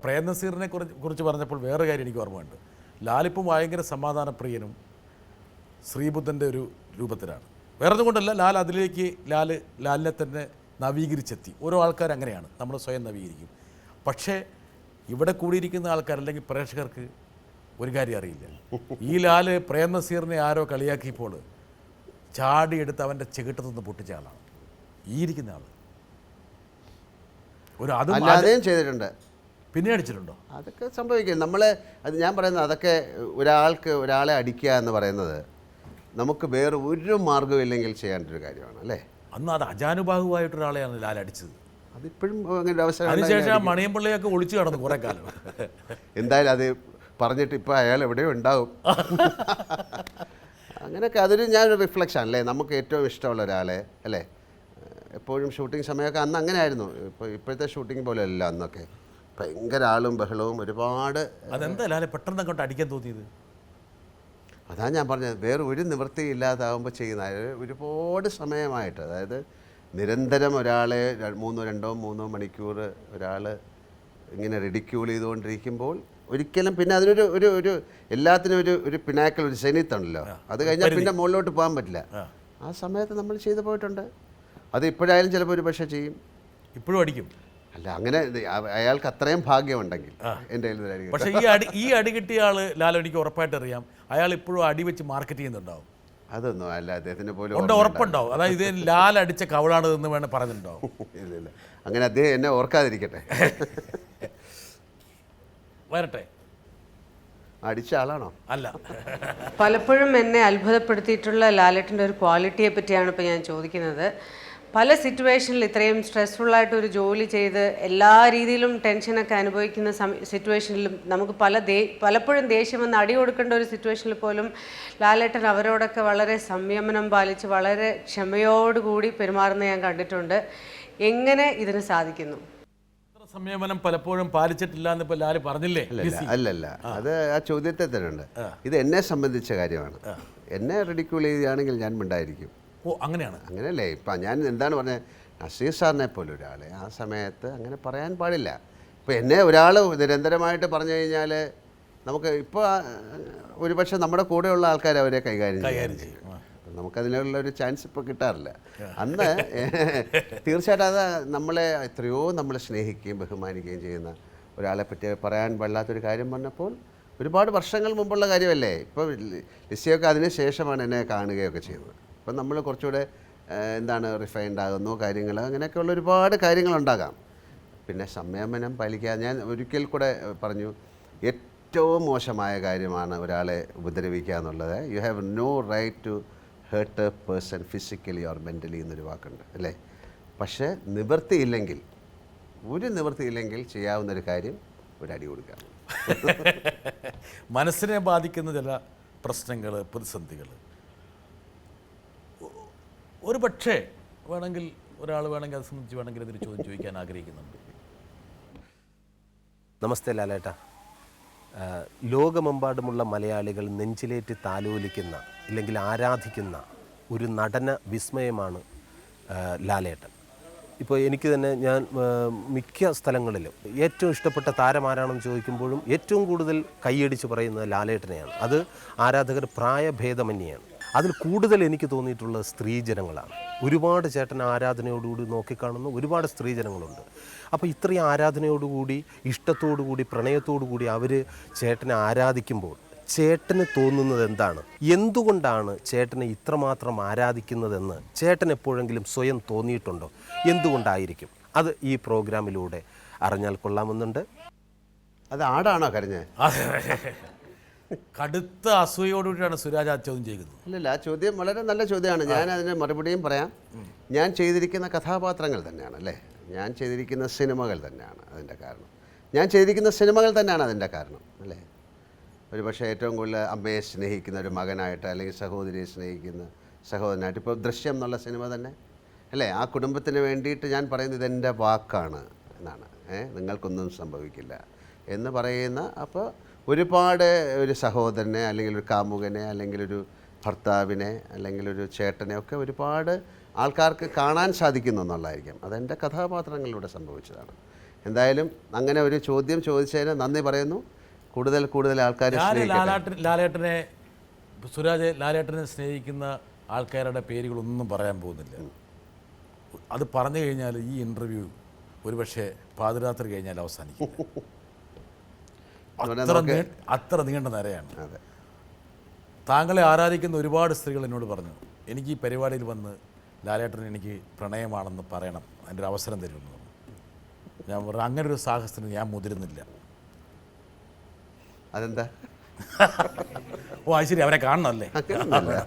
പ്രേം നസീറിനെ കുറിച്ച് പറഞ്ഞപ്പോൾ വേറെ കാര്യം എനിക്ക് ഓർമ്മയുണ്ട്. ലാലിപ്പം ഭയങ്കര സമാധാനപ്രിയനും ശ്രീബുദ്ധൻ്റെ ഒരു രൂപത്തിലാണ്. വേറെ ഒന്നും കൊണ്ടല്ല, ലാൽ അതിലേക്ക് ലാലിനെ തന്നെ നവീകരിച്ചെത്തി. ഓരോ ആൾക്കാർ അങ്ങനെയാണ്, നമ്മൾ സ്വയം നവീകരിക്കും. പക്ഷേ ഇവിടെ കൂടിയിരിക്കുന്ന ആൾക്കാർ അല്ലെങ്കിൽ പ്രേക്ഷകർക്ക് ഒരു കാര്യം അറിയില്ല. ഈ ലാല് പ്രേം നസീറിനെ ആരോ കളിയാക്കിയപ്പോൾ ചാടിയെടുത്ത് അവൻ്റെ ചെകിട്ടത്തുനിന്ന് പൊട്ടിച്ച ആളാണ് ഈ ഇരിക്കുന്ന ആൾ. അതും ചെയ്തിട്ടുണ്ട്. പിന്നെ അടിച്ചിട്ടുണ്ടോ? അതൊക്കെ സംഭവിക്കും. അത് ഞാൻ പറയുന്നത്, അതൊക്കെ ഒരാളെ അടിക്കുക എന്ന് പറയുന്നത് നമുക്ക് വേറെ ഒരു മാർഗ്ഗവും ഇല്ലെങ്കിൽ ചെയ്യേണ്ടൊരു കാര്യമാണ് അല്ലേ. അന്ന് അത് അജാനുബാഹുവായിട്ടൊരാളെയാണ് ലാൽ അടിച്ചത്. അതിപ്പോഴും അങ്ങനെ അവസരം. അതിനുശേഷം മണിയമ്പിള്ളയൊക്കെ ഒളിച്ചു കിടന്നു കുറേ കാലം. എന്തായാലും അത് പറഞ്ഞിട്ട് ഇപ്പോൾ അയാൾ എവിടെയോ ഉണ്ടാവും. അങ്ങനെയൊക്കെ അതൊരു ഞാനൊരു റിഫ്ലക്ഷൻ അല്ലേ, നമുക്ക് ഏറ്റവും ഇഷ്ടമുള്ള ഒരാളെ അല്ലേ. എപ്പോഴും ഷൂട്ടിംഗ് സമയമൊക്കെ അന്ന് അങ്ങനെ ആയിരുന്നു. ഇപ്പോഴത്തെ ഷൂട്ടിംഗ് പോലെ അല്ല അന്നൊക്കെ. ഭയങ്കര ആളും ബഹളവും ഒരുപാട്. അതെന്താ ലാലെ പെട്ടെന്ന് അങ്ങോട്ട് അടിക്കാൻ തോന്നിയത്? അതാണ് ഞാൻ പറഞ്ഞത്, വേറെ ഒരു നിവൃത്തി ഇല്ലാതാവുമ്പോൾ ചെയ്യുന്ന ഒരുപാട് സമയമായിട്ട്, അതായത് നിരന്തരം ഒരാളെ 2-3 മണിക്കൂർ ഒരാൾ ഇങ്ങനെ റിഡിക്യൂൾ ചെയ്തുകൊണ്ടിരിക്കുമ്പോൾ ഒരിക്കലും പിന്നെ അതിനൊരു ഒരു ഒരു എല്ലാത്തിനും ഒരു പിനാക്കൽ, ഒരു സെനിത്തുണ്ടല്ലോ. അത് കഴിഞ്ഞാൽ പിന്നെ മുകളിലോട്ട് പോകാൻ പറ്റില്ല. ആ സമയത്ത് നമ്മൾ ചെയ്തു പോയിട്ടുണ്ട്. അത് ഇപ്പോഴായാലും ചിലപ്പോൾ ഒരു പക്ഷേ ചെയ്യും. ഇപ്പോഴും അടിക്കും. അല്ല, അങ്ങനെ അയാൾക്ക് അത്രയും ഭാഗ്യമുണ്ടെങ്കിൽ എൻ്റെ കയ്യിൽ. പക്ഷേ ഈ അടി കിട്ടിയ ആൾ ലാലോ എനിക്ക് ഉറപ്പായിട്ട് അറിയാം, അയാൾ ഇപ്പോഴും അടി വെച്ച് മാർക്കറ്റ് ചെയ്യുന്നുണ്ടാവും. അതൊന്നും അല്ല, അദ്ദേഹത്തിന് പോലും ഉറപ്പുണ്ടാവും. അതായത് ഇത് ലാൽ അടിച്ച കവളാണ് എന്ന് വേണം പറഞ്ഞിട്ടുണ്ടാവും. ഇല്ല, അങ്ങനെ അദ്ദേഹം എന്നെ ഓർക്കാതിരിക്കട്ടെ. വരട്ടെ. അടിച്ച ആളാണോ? അല്ല. പലപ്പോഴും എന്നെ അത്ഭുതപ്പെടുത്തിയിട്ടുള്ള ലാലേട്ടൻ്റെ ഒരു ക്വാളിറ്റിയെ പറ്റിയാണ് ഇപ്പോൾ ഞാൻ ചോദിക്കുന്നത്. പല സിറ്റുവേഷനിൽ ഇത്രയും സ്ട്രെസ്ഫുള്ളായിട്ടൊരു ജോലി ചെയ്ത് എല്ലാ രീതിയിലും ടെൻഷനൊക്കെ അനുഭവിക്കുന്ന സിറ്റുവേഷനിലും നമുക്ക് പലപ്പോഴും ദേഷ്യം വന്ന് അടി കൊടുക്കേണ്ട ഒരു സിറ്റുവേഷനിൽ പോലും ലാലേട്ടൻ അവരോടൊക്കെ വളരെ സംയമനം പാലിച്ച് വളരെ ക്ഷമയോടുകൂടി പെരുമാറുന്ന ഞാൻ കണ്ടിട്ടുണ്ട്. എങ്ങനെ ഇതിന് സാധിക്കുന്നു? സംയമനം പലപ്പോഴും പാലിച്ചിട്ടില്ല എന്ന് ഇപ്പോൾ ലാല് പറഞ്ഞില്ലേ? അല്ലല്ല, അത് ആ ചോദ്യത്തെ തന്നെയുണ്ട്. ഇത് എന്നെ സംബന്ധിച്ച കാര്യമാണ്. എന്നെ റിഡിക്യൂൾ ചെയ്യുകയാണെങ്കിൽ ഞാൻ മിണ്ടായിരിക്കും. ഓ, അങ്ങനെയാണ്. അങ്ങനെയല്ലേ. ഇപ്പം ഞാൻ എന്താണ് പറഞ്ഞത്, നസീർ സാറിനെ പോലെ ഒരാളെ ആ സമയത്ത് അങ്ങനെ പറയാൻ പാടില്ല. ഇപ്പോൾ എന്നെ ഒരാൾ നിരന്തരമായിട്ട് പറഞ്ഞു കഴിഞ്ഞാൽ നമുക്ക് ഇപ്പോൾ ഒരുപക്ഷെ നമ്മുടെ കൂടെയുള്ള ആൾക്കാർ അവരെ കൈകാര്യം ചെയ്യും. നമുക്കതിനുള്ള ഒരു ചാൻസ് ഇപ്പോൾ കിട്ടാറില്ല. അന്ന് തീർച്ചയായിട്ടും അത് നമ്മളെ സ്നേഹിക്കുകയും ബഹുമാനിക്കുകയും ചെയ്യുന്ന ഒരാളെ പറ്റി പറയാൻ പാടില്ലാത്തൊരു കാര്യം പറഞ്ഞപ്പോൾ ഒരുപാട് വർഷങ്ങൾ മുമ്പുള്ള കാര്യമല്ലേ. ഇപ്പോൾ ലിസിയൊക്കെ അതിന് ശേഷമാണ് എന്നെ കാണുകയൊക്കെ ചെയ്യുന്നത്. അപ്പം നമ്മൾ കുറച്ചുകൂടെ റിഫൈൻഡ് ആകുന്നു കാര്യങ്ങൾ, അങ്ങനെയൊക്കെയുള്ള ഒരുപാട് കാര്യങ്ങളുണ്ടാകാം. പിന്നെ സംയമനം പാലിക്കുക. ഞാൻ ഒരിക്കൽ കൂടെ പറഞ്ഞു, ഏറ്റവും മോശമായ കാര്യമാണ് ഒരാളെ ഉപദ്രവിക്കുക എന്നുള്ളത്. You have no right to hurt a person physically or mentally എന്നൊരു വാക്കുണ്ട് അല്ലേ. പക്ഷേ ഒരു നിവൃത്തിയില്ലെങ്കിൽ ചെയ്യാവുന്നൊരു കാര്യം ഒരു അടി കൊടുക്കുക. മനസ്സിനെ ബാധിക്കുന്ന ചില പ്രശ്നങ്ങൾ, പ്രതിസന്ധികൾ ഒരു പക്ഷേ ഒരാൾ വേണമെങ്കിൽ അത് സംബന്ധിച്ച് വേണമെങ്കിൽ ഇതിന് ചോദ്യം ചോദിക്കാൻ ആഗ്രഹിക്കുന്നുണ്ട്. നമസ്തേ ലാലേട്ട. ലോകമെമ്പാടുമുള്ള മലയാളികൾ നെഞ്ചിലേറ്റ് താലോലിക്കുന്ന ഇല്ലെങ്കിൽ ആരാധിക്കുന്ന ഒരു നടന വിസ്മയമാണ് ലാലേട്ടൻ. ഇപ്പോൾ എനിക്ക് തന്നെ ഞാൻ മിക്ക സ്ഥലങ്ങളിലും ഏറ്റവും ഇഷ്ടപ്പെട്ട താരമാരാണെന്ന് ചോദിക്കുമ്പോഴും ഏറ്റവും കൂടുതൽ കൈയടിച്ച് പറയുന്നത് ലാലേട്ടനെയാണ്. അത് ആരാധകർ പ്രായഭേദമന്യെയാണ്. അതിൽ കൂടുതൽ എനിക്ക് തോന്നിയിട്ടുള്ളത് സ്ത്രീജനങ്ങളാണ്. ഒരുപാട് ചേട്ടൻ ആരാധനയോടുകൂടി നോക്കിക്കാണുന്ന ഒരുപാട് സ്ത്രീജനങ്ങളുണ്ട്. അപ്പോൾ ഇത്രയും ആരാധനയോടുകൂടി, ഇഷ്ടത്തോടുകൂടി, പ്രണയത്തോടുകൂടി അവർ ചേട്ടനെ ആരാധിക്കുമ്പോൾ ചേട്ടന് തോന്നുന്നത് എന്താണ്? എന്തുകൊണ്ടാണ് ചേട്ടനെ ഇത്രമാത്രം ആരാധിക്കുന്നതെന്ന് ചേട്ടൻ എപ്പോഴെങ്കിലും സ്വയം തോന്നിയിട്ടുണ്ടോ? എന്തുകൊണ്ടായിരിക്കും? അത് ഈ പ്രോഗ്രാമിലൂടെ അറിഞ്ഞാൽ കൊള്ളാമെന്നുണ്ട്. അത് ആടാണോ കരഞ്ഞത്? കടുത്ത അസൂയോടുകൂടിയാണ് സുരാജ് ആ ചോദ്യം ചെയ്യുന്നത്. അല്ലല്ല, ആ ചോദ്യം വളരെ നല്ല ചോദ്യമാണ്. ഞാൻ അതിന് മറുപടിയും പറയാം. ഞാൻ ചെയ്തിരിക്കുന്ന കഥാപാത്രങ്ങൾ തന്നെയാണ് അല്ലേ, ഞാൻ ചെയ്തിരിക്കുന്ന സിനിമകൾ തന്നെയാണ് അതിൻ്റെ കാരണം. ഞാൻ ചെയ്തിരിക്കുന്ന സിനിമകൾ തന്നെയാണ് അതിൻ്റെ കാരണം അല്ലേ. ഒരുപക്ഷെ ഏറ്റവും കൂടുതൽ അമ്മയെ സ്നേഹിക്കുന്ന ഒരു മകനായിട്ട്, അല്ലെങ്കിൽ സഹോദരിയെ സ്നേഹിക്കുന്ന സഹോദരനായിട്ട്, ഇപ്പോൾ ദൃശ്യം എന്നുള്ള സിനിമ തന്നെ അല്ലേ, ആ കുടുംബത്തിന് വേണ്ടിയിട്ട് ഞാൻ പറയുന്നത് ഇതെൻ്റെ വാക്കാണ് എന്നാണ്. നിങ്ങൾക്കൊന്നും സംഭവിക്കില്ല എന്ന് പറയുന്ന, അപ്പോൾ ഒരുപാട് ഒരു സഹോദരനെ, അല്ലെങ്കിൽ ഒരു കാമുകനെ, അല്ലെങ്കിൽ ഒരു ഭർത്താവിനെ, അല്ലെങ്കിൽ ഒരു ചേട്ടനെ ഒക്കെ ഒരുപാട് ആൾക്കാർക്ക് കാണാൻ സാധിക്കുന്നു എന്നുള്ളതായിരിക്കും. അതെൻ്റെ കഥാപാത്രങ്ങളിലൂടെ സംഭവിച്ചതാണ്. എന്തായാലും അങ്ങനെ ഒരു ചോദ്യം ചോദിച്ചതിന് നന്ദി പറയുന്നു. കൂടുതൽ കൂടുതൽ ആൾക്കാർ ലാലേട്ടനെ സുരാജ് ലാലേട്ടനെ സ്നേഹിക്കുന്ന ആൾക്കാരുടെ പേരുകളൊന്നും പറയാൻ പോകുന്നില്ല. അത് പറഞ്ഞു കഴിഞ്ഞാൽ ഈ ഇൻ്റർവ്യൂ ഒരുപക്ഷെ പാതിരാത്രി കഴിഞ്ഞാൽ അവസാനിക്കും. അത്ര നീണ്ട നിരയാണ്. അതെ. താങ്കളെ ആരാധിക്കുന്ന ഒരുപാട് സ്ത്രീകൾ എന്നോട് പറഞ്ഞു, എനിക്ക് ഈ പരിപാടിയിൽ വന്ന് ലാലേട്ടൻ എനിക്ക് പ്രണയമാണെന്ന് പറയണം, അതിൻ്റെ ഒരു അവസരം തരുമെന്ന് പറഞ്ഞു. ഞാൻ പറഞ്ഞു അങ്ങനെ ഒരു സാഹസത്തിന് ഞാൻ മുതിരുന്നില്ല. അതെന്താ? ഓ അത് ശരി, അവരെ കാണണമല്ലേ? അങ്ങനെയൊന്നുമില്ല.